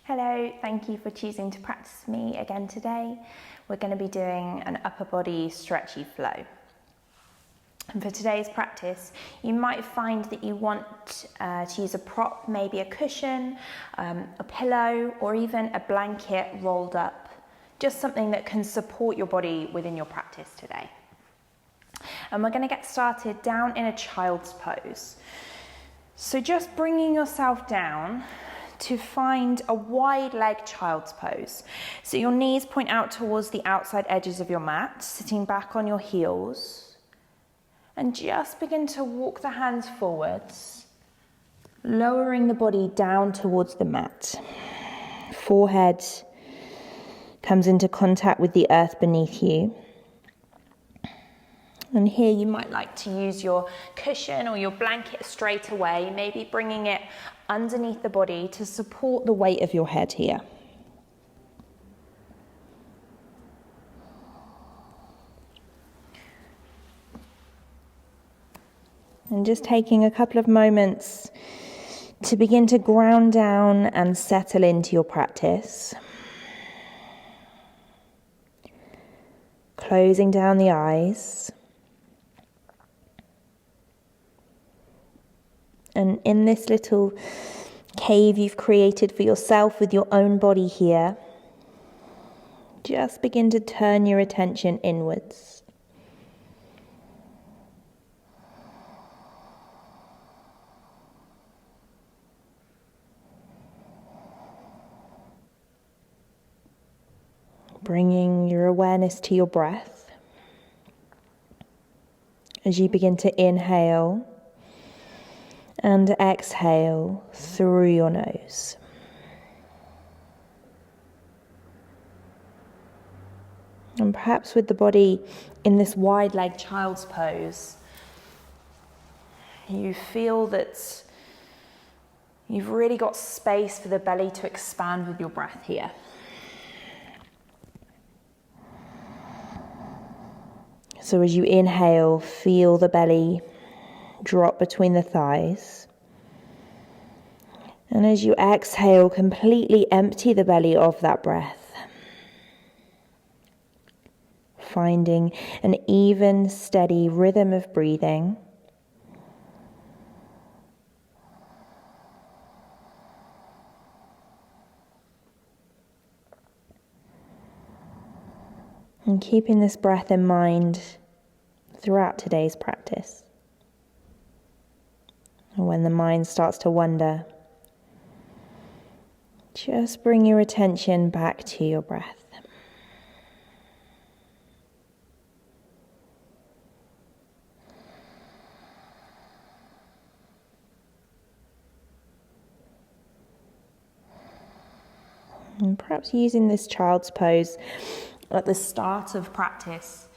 Hello, thank you for choosing to practice with me again today. We're going to be doing an upper body stretchy flow. And for today's practice, you might find that you want to use a prop, maybe a cushion, a pillow, or even a blanket rolled up. Just something that can support your body within your practice today. And we're going to get started down in a child's pose. So just bringing yourself down to find a wide leg child's pose. So your knees point out towards the outside edges of your mat, sitting back on your heels. And just begin to walk the hands forwards, lowering the body down towards the mat. Forehead comes into contact with the earth beneath you. And here you might like to use your cushion or your blanket straight away, maybe bringing it underneath the body to support the weight of your head here. And just taking a couple of moments to begin to ground down and settle into your practice. Closing down the eyes. And in this little cave you've created for yourself with your own body here, just begin to turn your attention inwards. Bringing your awareness to your breath as you begin to inhale and exhale through your nose. And perhaps with the body in this wide leg child's pose, you feel that you've really got space for the belly to expand with your breath here. So as you inhale, feel the belly drop between the thighs. And as you exhale, completely empty the belly of that breath. Finding an even, steady rhythm of breathing. And keeping this breath in mind throughout today's practice. And when the mind starts to wander, just bring your attention back to your breath. And perhaps using this child's pose at the start of practice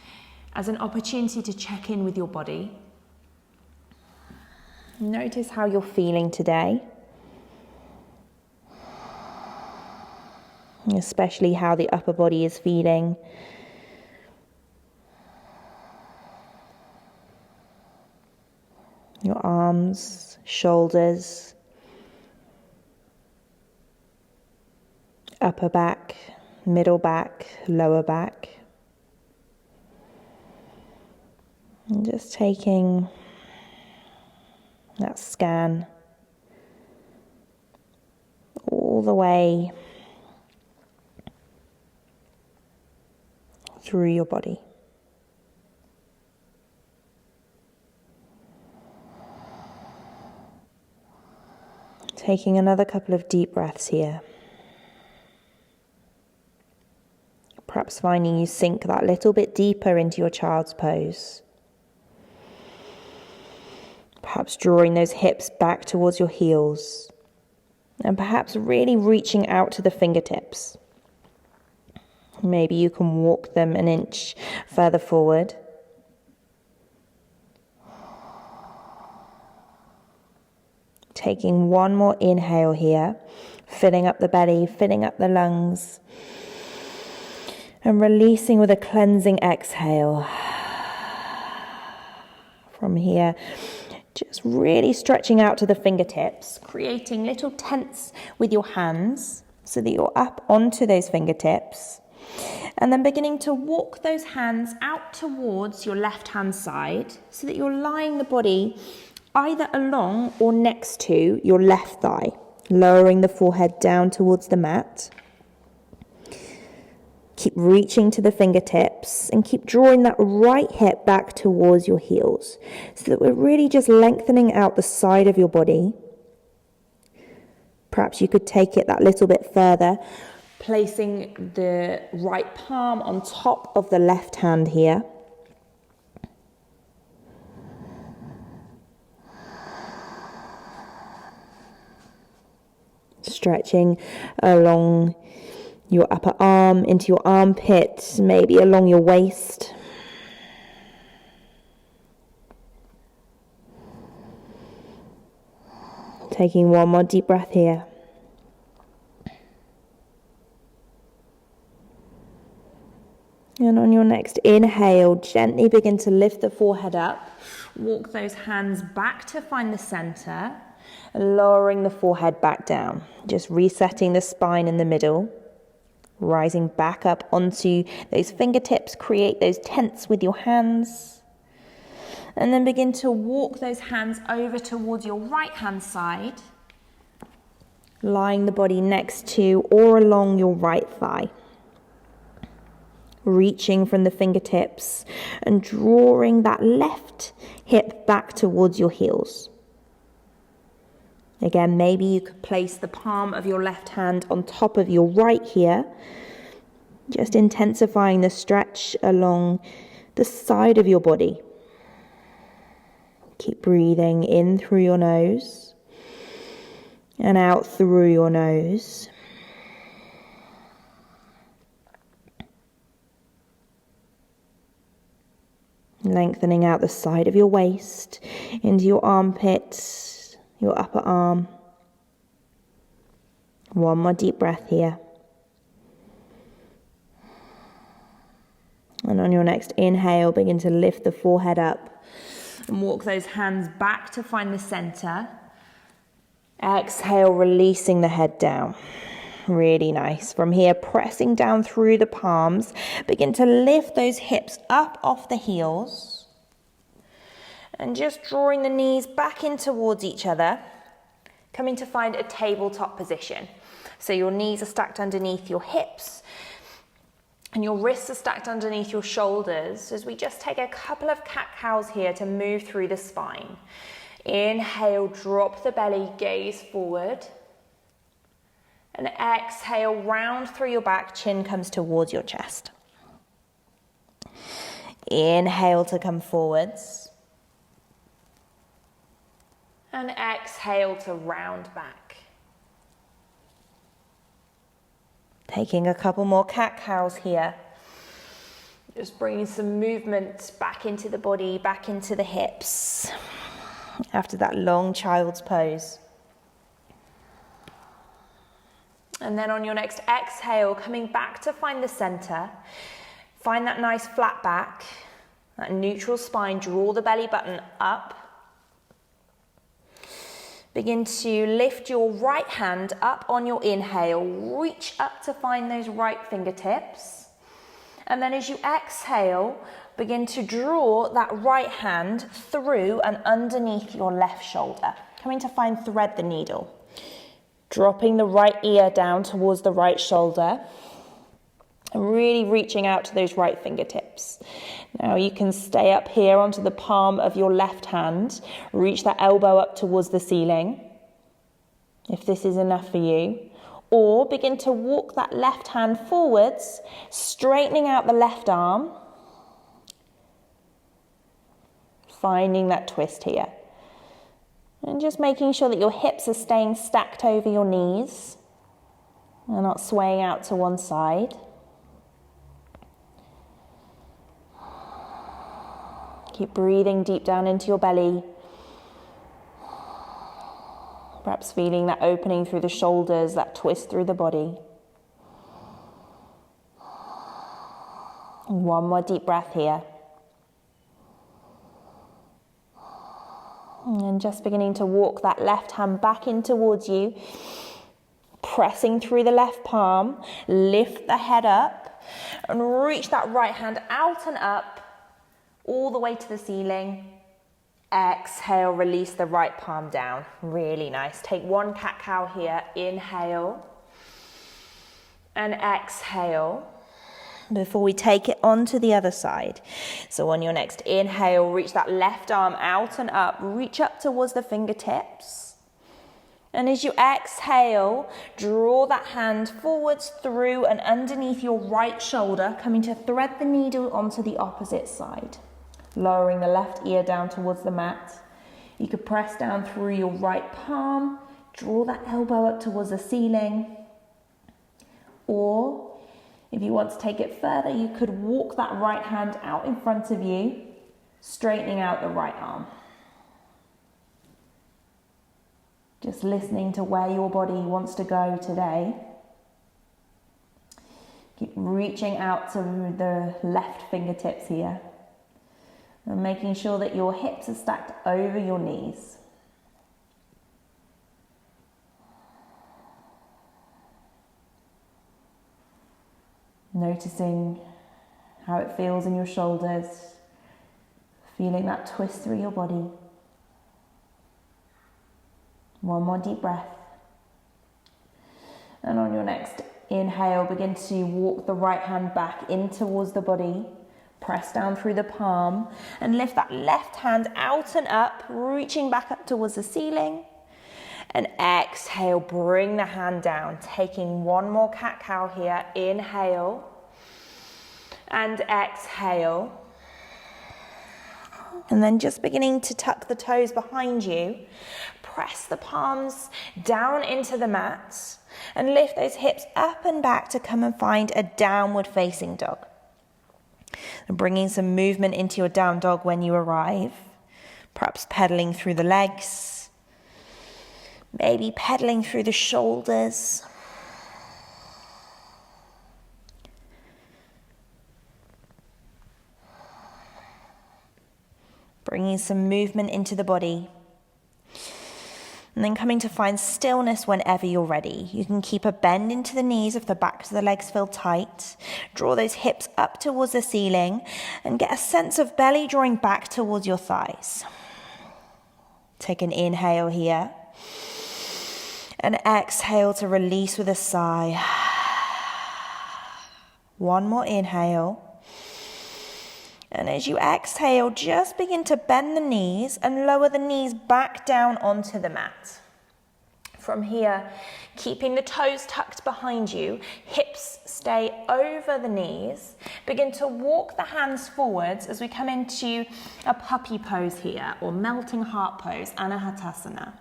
as an opportunity to check in with your body. Notice how you're feeling today, especially how the upper body is feeling. Your arms, shoulders, upper back, middle back, lower back. And just taking that scan all the way through your body. Taking another couple of deep breaths here. Perhaps finding you sink that little bit deeper into your child's pose. Perhaps drawing those hips back towards your heels. And perhaps really reaching out to the fingertips. Maybe you can walk them an inch further forward. Taking one more inhale here, filling up the belly, filling up the lungs. And releasing with a cleansing exhale. From here, just really stretching out to the fingertips, creating little tents with your hands so that you're up onto those fingertips. And then beginning to walk those hands out towards your left hand side so that you're lying the body either along or next to your left thigh, lowering the forehead down towards the mat. Keep reaching to the fingertips and keep drawing that right hip back towards your heels so that we're really just lengthening out the side of your body. Perhaps you could take it that little bit further, placing the right palm on top of the left hand here. Stretching along your upper arm into your armpit, maybe along your waist. Taking one more deep breath here. And on your next inhale, gently begin to lift the forehead up. Walk those hands back to find the center, lowering the forehead back down. Just resetting the spine in the middle. Rising back up onto those fingertips, create those tents with your hands. And then begin to walk those hands over towards your right hand side, lying the body next to or along your right thigh. Reaching from the fingertips and drawing that left hip back towards your heels. Again, maybe you could place the palm of your left hand on top of your right here, just intensifying the stretch along the side of your body. Keep breathing in through your nose and out through your nose. Lengthening out the side of your waist into your armpit, your upper arm. One more deep breath here. And on your next inhale, begin to lift the forehead up and walk those hands back to find the center. Exhale, releasing the head down. Really nice. From here, pressing down through the palms, begin to lift those hips up off the heels and just drawing the knees back in towards each other, coming to find a tabletop position. So your knees are stacked underneath your hips and your wrists are stacked underneath your shoulders as we just take a couple of cat-cows here to move through the spine. Inhale, drop the belly, gaze forward. And exhale, round through your back, chin comes towards your chest. Inhale to come forwards. And exhale to round back. Taking a couple more cat-cows here. Just bringing some movement back into the body, back into the hips. After that long child's pose. And then on your next exhale, coming back to find the center, find that nice flat back, that neutral spine, draw the belly button up. Begin to lift your right hand up on your inhale, reach up to find those right fingertips. And then as you exhale, begin to draw that right hand through and underneath your left shoulder, coming to find thread the needle. Dropping the right ear down towards the right shoulder and really reaching out to those right fingertips. Now you can stay up here onto the palm of your left hand, reach that elbow up towards the ceiling, if this is enough for you, or begin to walk that left hand forwards, straightening out the left arm, finding that twist here. And just making sure that your hips are staying stacked over your knees and not swaying out to one side. Keep breathing deep down into your belly. Perhaps feeling that opening through the shoulders, that twist through the body. And one more deep breath here. And just beginning to walk that left hand back in towards you, pressing through the left palm, lift the head up and reach that right hand out and up all the way to the ceiling. Exhale, release the right palm down. Really nice. Take one cat-cow here. Inhale and exhale before we take it on to the other side. So on your next inhale, reach that left arm out and up. Reach up towards the fingertips. And as you exhale, draw that hand forwards through and underneath your right shoulder, coming to thread the needle onto the opposite side. Lowering the left ear down towards the mat. You could press down through your right palm, draw that elbow up towards the ceiling. Or if you want to take it further, you could walk that right hand out in front of you, straightening out the right arm. Just listening to where your body wants to go today. Keep reaching out to the left fingertips here. And making sure that your hips are stacked over your knees. Noticing how it feels in your shoulders. Feeling that twist through your body. One more deep breath. And on your next inhale, begin to walk the right hand back in towards the body. Press down through the palm and lift that left hand out and up, reaching back up towards the ceiling. And exhale, bring the hand down, taking one more cat-cow here. Inhale and exhale. And then just beginning to tuck the toes behind you. Press the palms down into the mat and lift those hips up and back to come and find a downward facing dog. And bringing some movement into your down dog when you arrive. Perhaps pedaling through the legs. Maybe pedaling through the shoulders. Bringing some movement into the body. And then coming to find stillness whenever you're ready. You can keep a bend into the knees if the backs of the legs feel tight. Draw those hips up towards the ceiling and get a sense of belly drawing back towards your thighs. Take an inhale here. And exhale to release with a sigh. One more inhale. And as you exhale, just begin to bend the knees and lower the knees back down onto the mat. From here, keeping the toes tucked behind you, hips stay over the knees. Begin to walk the hands forwards as we come into a puppy pose here, or melting heart pose, Anahatasana.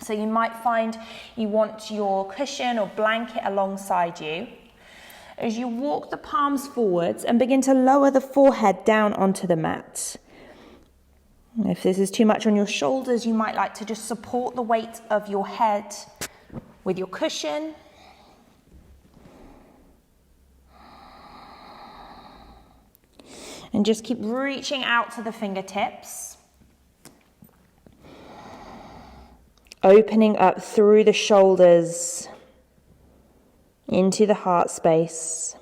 So you might find you want your cushion or blanket alongside you. As you walk the palms forwards and begin to lower the forehead down onto the mat. If this is too much on your shoulders, you might like to just support the weight of your head with your cushion. And just keep reaching out to the fingertips. Opening up through the shoulders into the heart space.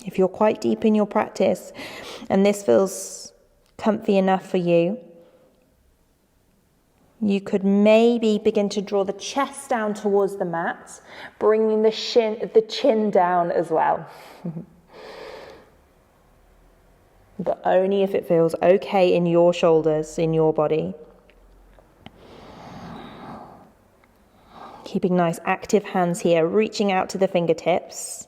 If you're quite deep in your practice and this feels comfy enough for you, you could maybe begin to draw the chest down towards the mat, bringing the chin down as well. But only if it feels okay in your shoulders, in your body. Keeping nice active hands here, reaching out to the fingertips.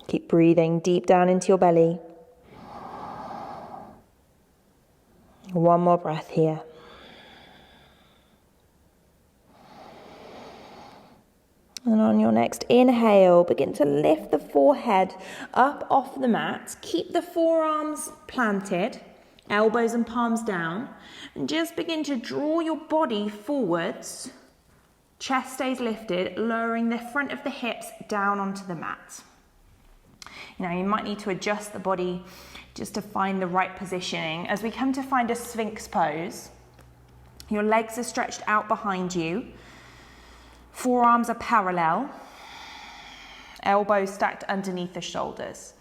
Keep breathing deep down into your belly. One more breath here. And on your next inhale, begin to lift the forehead up off the mat. Keep the forearms planted, elbows and palms down, and just begin to draw your body forwards Chest stays lifted, lowering the front of the hips down onto the mat. You know, you might need to adjust the body just to find the right positioning. As we come to find a Sphinx pose, your legs are stretched out behind you, forearms are parallel, elbows stacked underneath the shoulders.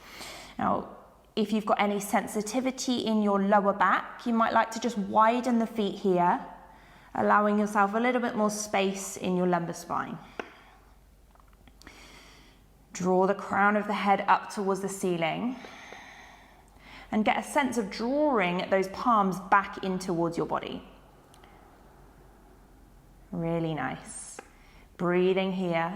Now, if you've got any sensitivity in your lower back, you might like to just widen the feet here, allowing yourself a little bit more space in your lumbar spine. Draw the crown of the head up towards the ceiling and get a sense of drawing those palms back in towards your body. Really nice. Breathing here.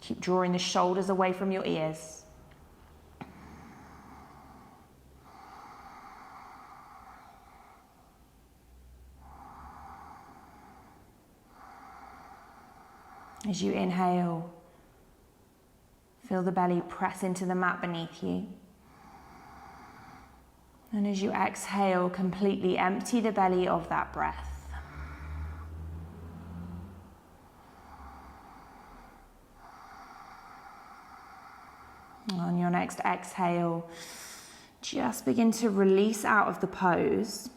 Keep drawing the shoulders away from your ears. As you inhale, feel the belly press into the mat beneath you. And as you exhale, completely empty the belly of that breath. On your next exhale, just begin to release out of the pose.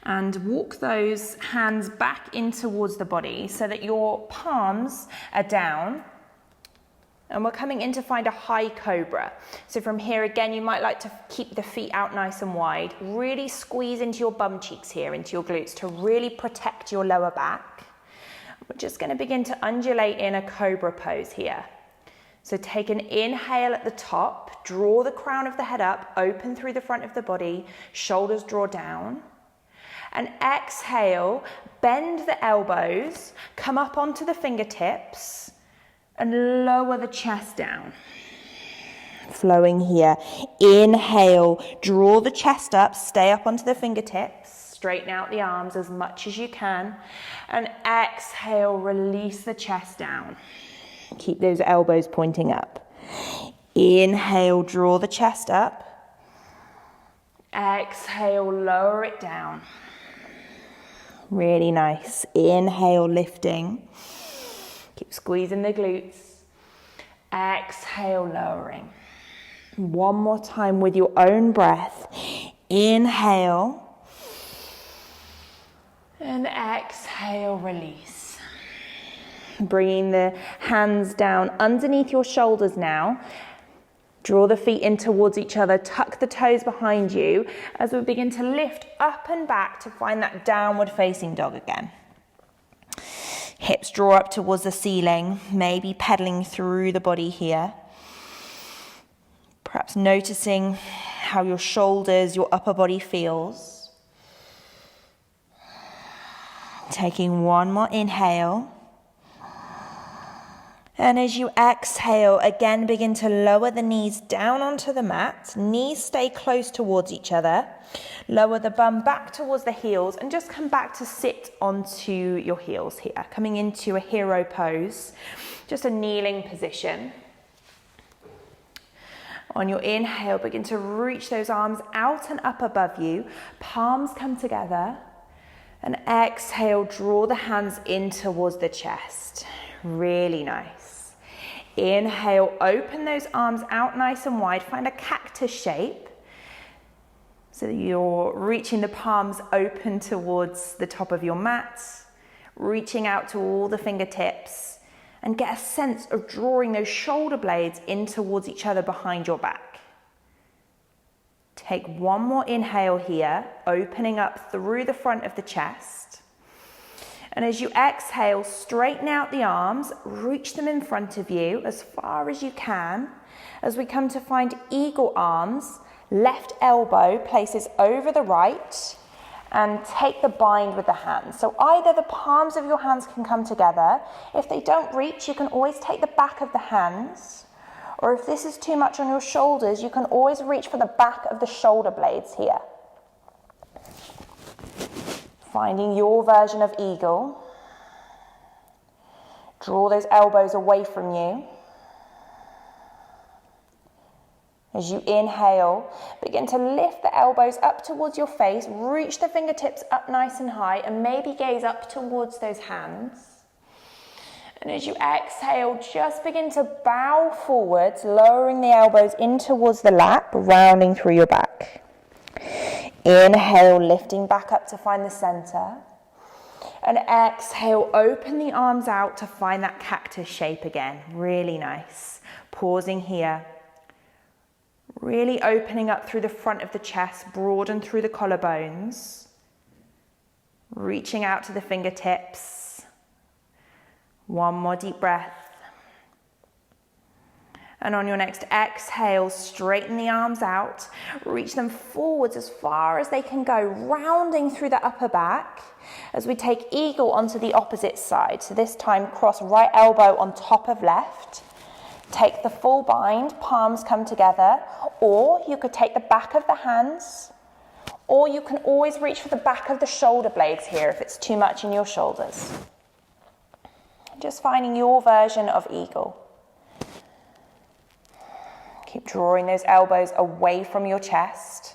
And walk those hands back in towards the body so that your palms are down. And we're coming in to find a high cobra. So from here again, you might like to keep the feet out nice and wide. Really squeeze into your bum cheeks here, into your glutes, to really protect your lower back. We're just going to begin to undulate in a cobra pose here. So take an inhale at the top, draw the crown of the head up, open through the front of the body, shoulders draw down. And exhale, bend the elbows, come up onto the fingertips and lower the chest down. Flowing here. Inhale, draw the chest up, stay up onto the fingertips, straighten out the arms as much as you can. And exhale, release the chest down. Keep those elbows pointing up. Inhale, draw the chest up. Exhale, lower it down. Really nice. Inhale, lifting. Keep squeezing the glutes. Exhale, lowering. One more time with your own breath. Inhale. And exhale, release. Bringing the hands down underneath your shoulders now. Draw the feet in towards each other, tuck the toes behind you as we begin to lift up and back to find that downward facing dog again. Hips draw up towards the ceiling, maybe pedaling through the body here. Perhaps noticing how your shoulders, your upper body feels. Taking one more inhale. And as you exhale, again begin to lower the knees down onto the mat. Knees stay close towards each other. Lower the bum back towards the heels and just come back to sit onto your heels here. Coming into a hero pose, just a kneeling position. On your inhale, begin to reach those arms out and up above you. Palms come together. And exhale, draw the hands in towards the chest. Really nice. Inhale, open those arms out nice and wide. Find a cactus shape so that you're reaching the palms open towards the top of your mat, reaching out to all the fingertips, and get a sense of drawing those shoulder blades in towards each other behind your back. Take one more inhale here, opening up through the front of the chest. And as you exhale, straighten out the arms, reach them in front of you as far as you can. As we come to find eagle arms, left elbow places over the right and take the bind with the hands. So either the palms of your hands can come together. If they don't reach, you can always take the back of the hands. Or if this is too much on your shoulders, you can always reach for the back of the shoulder blades here. Finding your version of eagle. Draw those elbows away from you. As you inhale, begin to lift the elbows up towards your face, reach the fingertips up nice and high, and maybe gaze up towards those hands. And as you exhale, just begin to bow forwards, lowering the elbows in towards the lap, rounding through your back. Inhale, lifting back up to find the center. And exhale, open the arms out to find that cactus shape again. Really nice. Pausing here. Really opening up through the front of the chest, broaden through the collarbones. Reaching out to the fingertips. One more deep breath. And on your next exhale, straighten the arms out. Reach them forwards as far as they can go, rounding through the upper back as we take eagle onto the opposite side. So this time, cross right elbow on top of left. Take the full bind, palms come together, or you could take the back of the hands, or you can always reach for the back of the shoulder blades here if it's too much in your shoulders. Just finding your version of eagle. Keep drawing those elbows away from your chest.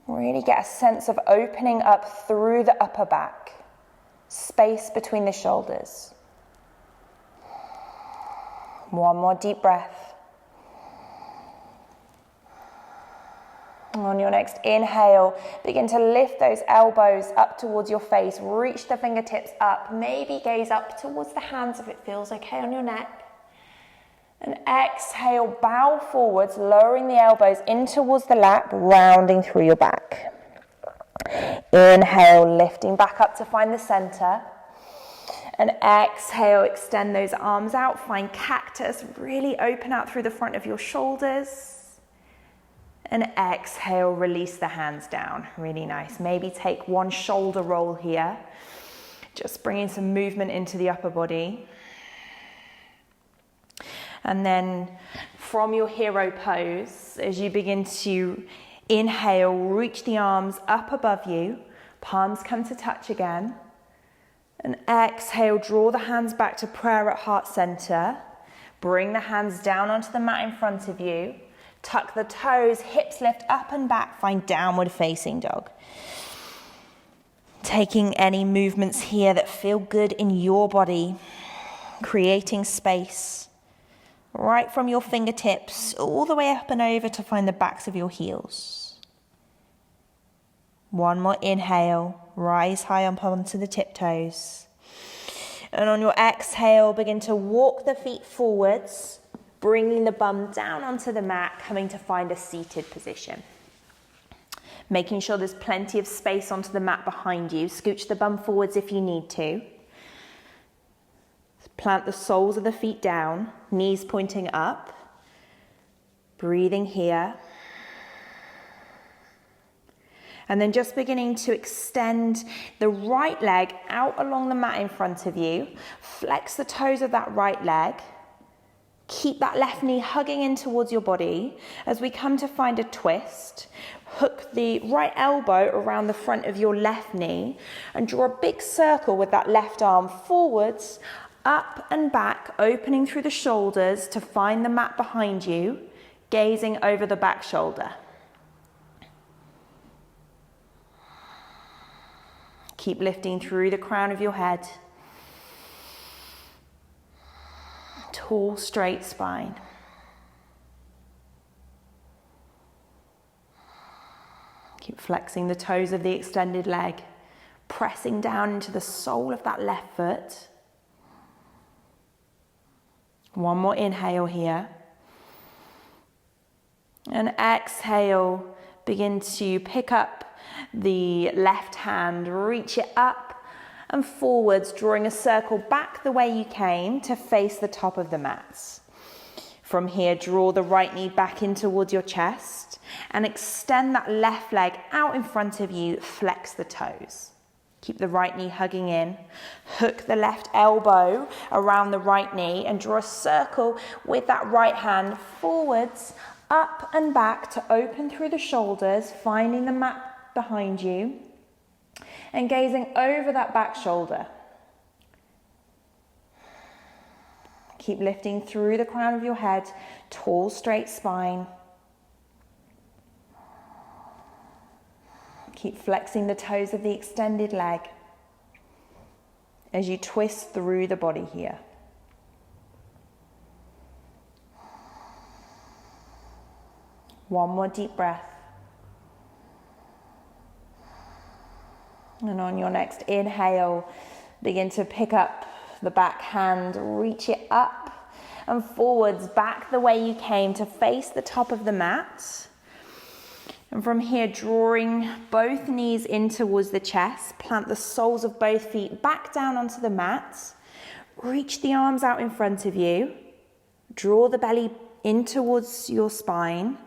Really get a sense of opening up through the upper back, space between the shoulders. One more deep breath. On your next inhale, begin to lift those elbows up towards your face. Reach the fingertips up. Maybe gaze up towards the hands if it feels okay on your neck. And exhale, bow forwards, lowering the elbows in towards the lap, rounding through your back. Inhale, lifting back up to find the center. And exhale, extend those arms out, find cactus, really open out through the front of your shoulders. And exhale, release the hands down, really nice. Maybe take one shoulder roll here, just bringing some movement into the upper body. And then from your hero pose, as you begin to inhale, reach the arms up above you, palms come to touch again. And exhale, draw the hands back to prayer at heart center. Bring the hands down onto the mat in front of you. Tuck the toes, hips lift up and back, find downward facing dog. Taking any movements here that feel good in your body, creating space. Right from your fingertips all the way up and over to find the backs of your heels. One more inhale, rise high up onto the tiptoes. And on your exhale, begin to walk the feet forwards, bringing the bum down onto the mat, coming to find a seated position. Making sure there's plenty of space onto the mat behind you. Scooch the bum forwards if you need to. Plant the soles of the feet down, knees pointing up. Breathing here. And then just beginning to extend the right leg out along the mat in front of you. Flex the toes of that right leg. Keep that left knee hugging in towards your body as we come to find a twist. Hook the right elbow around the front of your left knee and draw a big circle with that left arm forwards, up and back, opening through the shoulders to find the mat behind you, gazing over the back shoulder. Keep lifting through the crown of your head. Tall, straight spine. Keep flexing the toes of the extended leg, pressing down into the sole of that left foot. One more inhale here. And exhale, begin to pick up the left hand, reach it up and forwards, drawing a circle back the way you came to face the top of the mats. From here, draw the right knee back in towards your chest and extend that left leg out in front of you, flex the toes. Keep the right knee hugging in. Hook the left elbow around the right knee and draw a circle with that right hand forwards, up and back to open through the shoulders, finding the mat behind you and gazing over that back shoulder. Keep lifting through the crown of your head, tall, straight spine. Keep flexing the toes of the extended leg as you twist through the body here. One more deep breath. And on your next inhale, begin to pick up the back hand, reach it up and forwards, back the way you came to face the top of the mat. And from here, drawing both knees in towards the chest, plant the soles of both feet back down onto the mat, reach the arms out in front of you, draw the belly in towards your spine,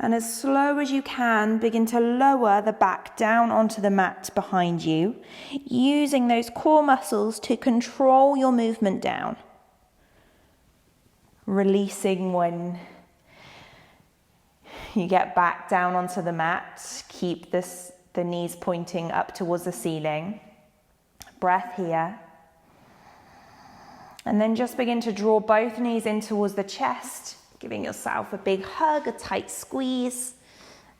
and as slow as you can, begin to lower the back down onto the mat behind you, using those core muscles to control your movement down. Releasing when you get back down onto the mat. Keep the knees pointing up towards the ceiling. Breath here. And then just begin to draw both knees in towards the chest, giving yourself a big hug, a tight squeeze,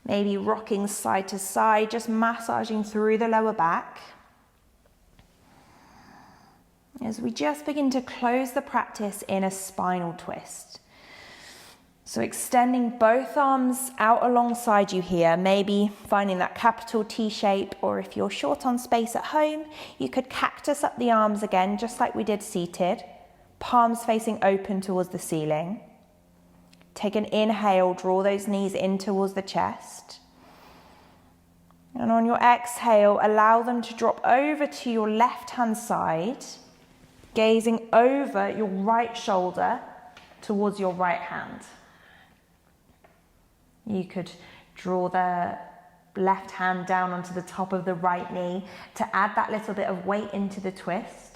maybe rocking side to side, just massaging through the lower back. As we just begin to close the practice in a spinal twist. So extending both arms out alongside you here, maybe finding that capital T shape, or if you're short on space at home, you could cactus up the arms again, just like we did seated, palms facing open towards the ceiling. Take an inhale, draw those knees in towards the chest. And on your exhale, allow them to drop over to your left-hand side, gazing over your right shoulder towards your right hand. You could draw the left hand down onto the top of the right knee to add that little bit of weight into the twist.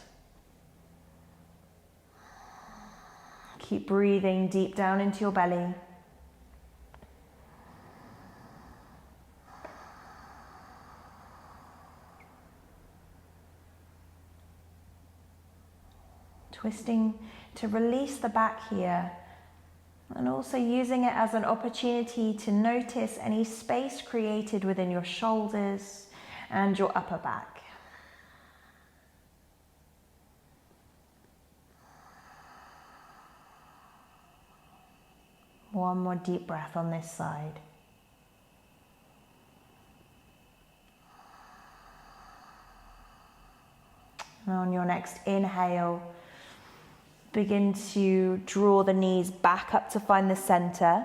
Keep breathing deep down into your belly. Twisting to release the back here, and also using it as an opportunity to notice any space created within your shoulders and your upper back. One more deep breath on this side. And on your next inhale, begin to draw the knees back up to find the center.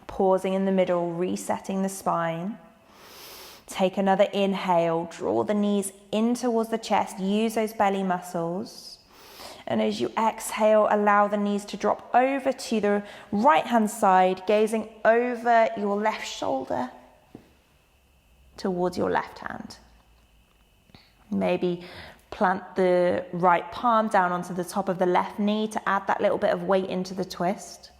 Pausing in the middle, resetting the spine. Take another inhale, draw the knees in towards the chest, use those belly muscles. And as you exhale, allow the knees to drop over to the right-hand side, gazing over your left shoulder towards your left hand. Maybe plant the right palm down onto the top of the left knee to add that little bit of weight into the twist.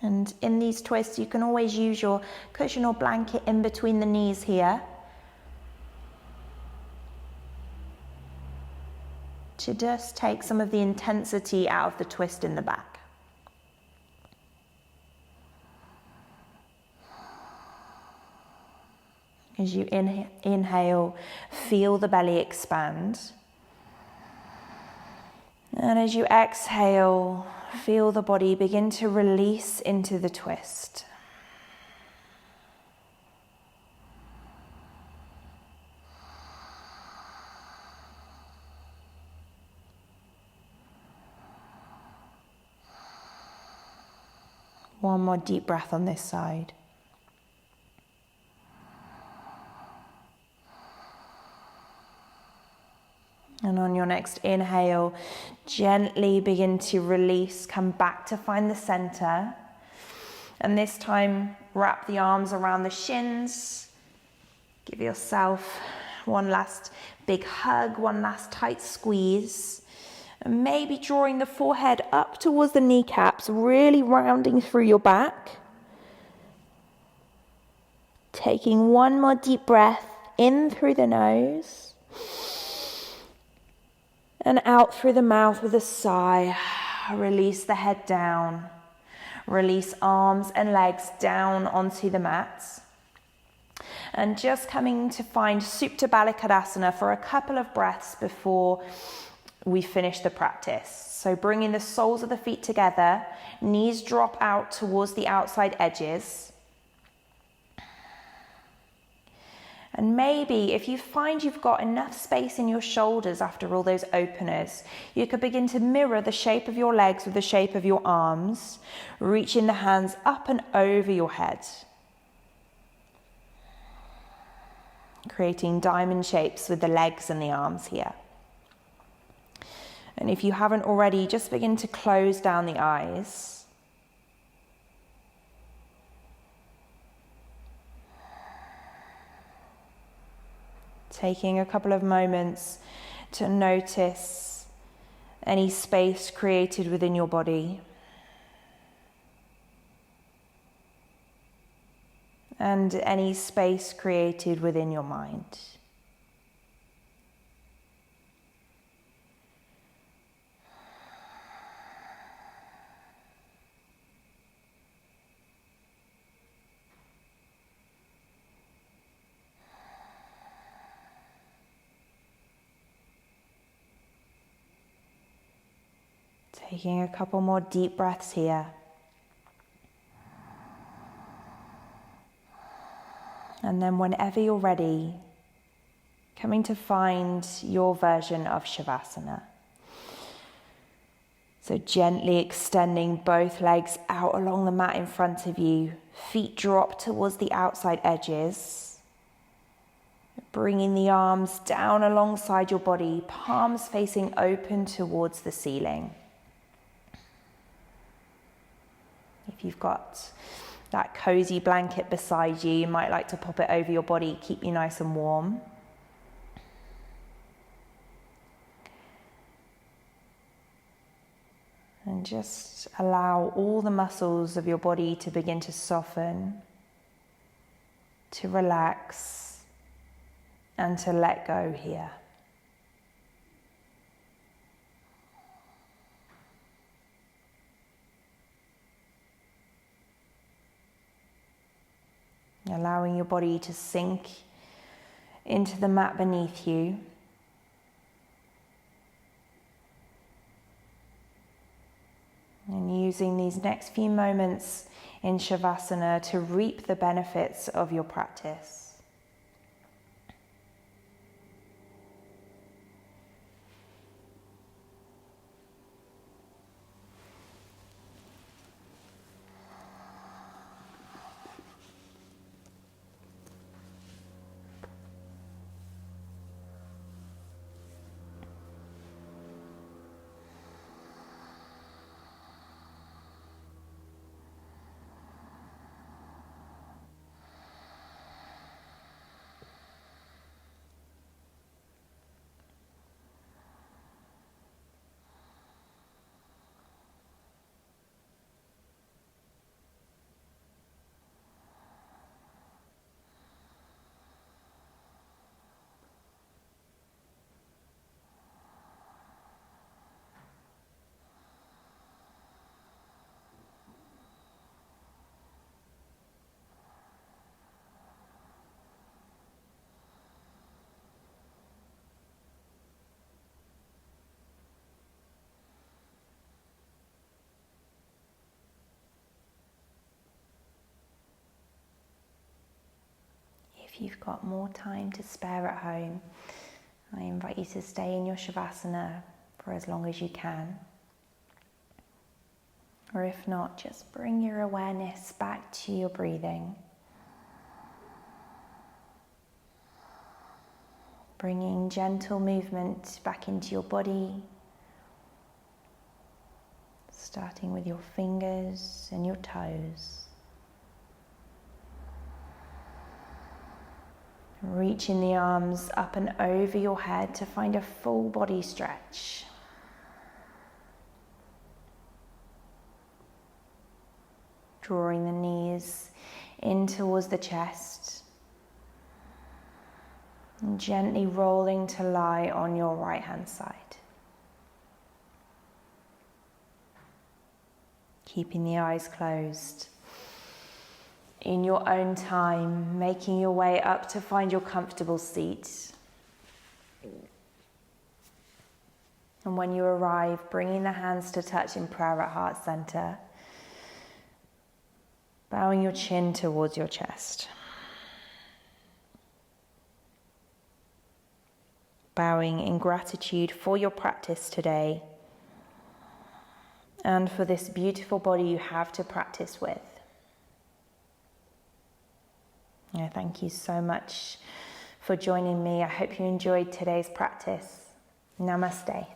And in these twists, you can always use your cushion or blanket in between the knees here to just take some of the intensity out of the twist in the back. As you inhale, feel the belly expand. And as you exhale, feel the body begin to release into the twist. One more deep breath on this side. And on your next inhale, gently begin to release, come back to find the center. And this time, wrap the arms around the shins. Give yourself one last big hug, one last tight squeeze. And maybe drawing the forehead up towards the kneecaps, really rounding through your back. Taking one more deep breath in through the nose. And out through the mouth with a sigh. Release the head down. Release arms and legs down onto the mat. And just coming to find Supta Balikadasana for a couple of breaths before we finish the practice. So bringing the soles of the feet together, knees drop out towards the outside edges. And maybe if you find you've got enough space in your shoulders after all those openers, you could begin to mirror the shape of your legs with the shape of your arms, reaching the hands up and over your head, creating diamond shapes with the legs and the arms here. And if you haven't already, just begin to close down the eyes. Taking a couple of moments to notice any space created within your body. And any space created within your mind. Taking a couple more deep breaths here. And then whenever you're ready, coming to find your version of Shavasana. So gently extending both legs out along the mat in front of you. Feet drop towards the outside edges. Bringing the arms down alongside your body, palms facing open towards the ceiling. If you've got that cozy blanket beside you, you might like to pop it over your body, keep you nice and warm. And just allow all the muscles of your body to begin to soften, to relax, and to let go here. Allowing your body to sink into the mat beneath you. And using these next few moments in Shavasana to reap the benefits of your practice. If you've got more time to spare at home, I invite you to stay in your Shavasana for as long as you can. Or if not, just bring your awareness back to your breathing. Bringing gentle movement back into your body, starting with your fingers and your toes. Reaching the arms up and over your head to find a full body stretch. Drawing the knees in towards the chest. And gently rolling to lie on your right hand side. keeping the eyes closed. In your own time, making your way up to find your comfortable seat. And when you arrive, bringing the hands to touch in prayer at heart center, bowing your chin towards your chest. Bowing in gratitude for your practice today and for this beautiful body you have to practice with. Thank you so much for joining me. I hope you enjoyed today's practice. Namaste.